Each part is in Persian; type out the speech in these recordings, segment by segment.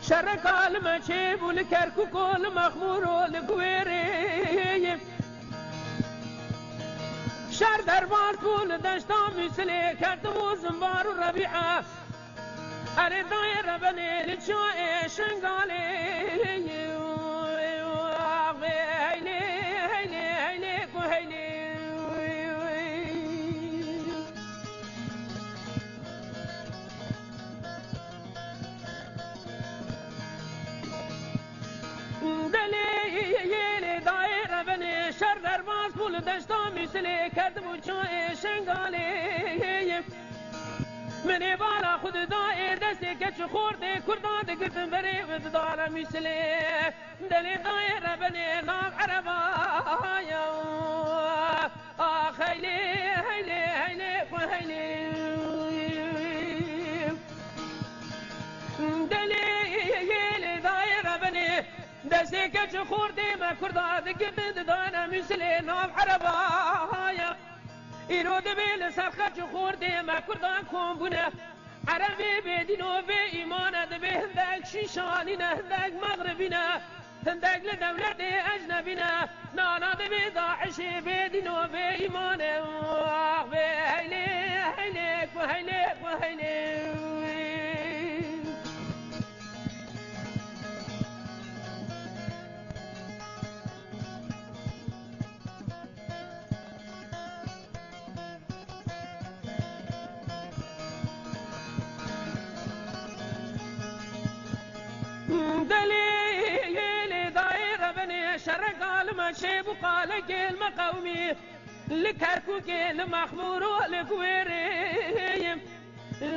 شرق عالم چه بول کرکو کل مخمور و لگویری شر در بار بول دشتا میسلی کردم و زنبار و ربیعه اره دای ربنی لچای شنگالی دشتا میسلی کردم و چای شنگالی منی بالا خود دایر دستی کچ خورده کردان دگرتن بری ود دارا میسلی دلی دایر بنی نام عربایا خیلی هیلی هیلی هیلی دلی دایر بنی دستی کچ خورده ما کردان دگرتن دارا میسلی نام عربایا ایرو دبیل سرخچ خورده ما کردان کن بونه عربی بدینو به ایمان دبی هندک شیشانی نه هندک مغربی نه هندک لدولت اجنبی نه نانا دبی داعشی بدینو به ایمان به هیلی هیلی و هیلی و هیلی دليل داير بني شرق عالم شيب وقال كلمة قومي لكركو كلمة مخمور ولكويري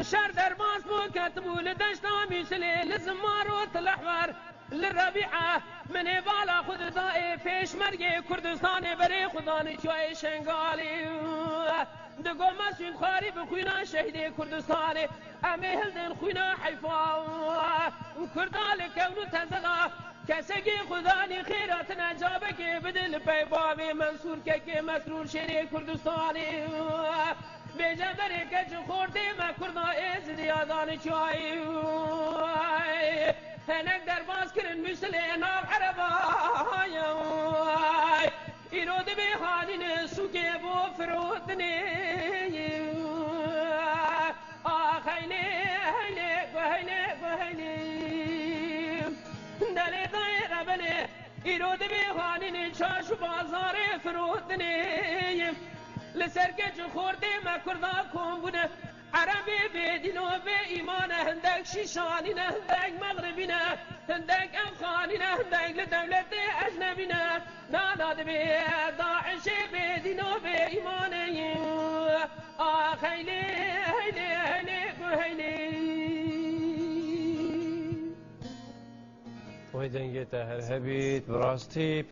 شر درباس بو كتبو لدشتا ميسلي للزمار والأحمر للربيعة من بالا خود دائي فيش مرقي كردستاني بري خداني شوي شنغالي دقو مسجد خاري بخوينا شهيدي كردستاني امي هلدن خوينا حيفا كردالي كونو تنزغا كسكي خداني خيراتنا جابك بدل بيبابي منصور كي مسرور شيري كردستاني بجدري كج خوردي ما كردا از دياداني شوي هنك درباس كرن مثل ناب عربايا إيرود بهادين سوكي بو فرودني خيلي هيلي وهيلي وهيلي دلي ضير بني إيرود بهادين شاش بازار فرودني لسركج خوردي ما كردا كومبونه عربي بدينو بإيمانه هندك شيشانينا هندك مغربينا هندك أفغانينا هندك لدولة أجنبينا نانا دبي داعش بدينو بإيمانه خيلي هيلي هيلي هيلي ويدنجي تهر هبيت براستي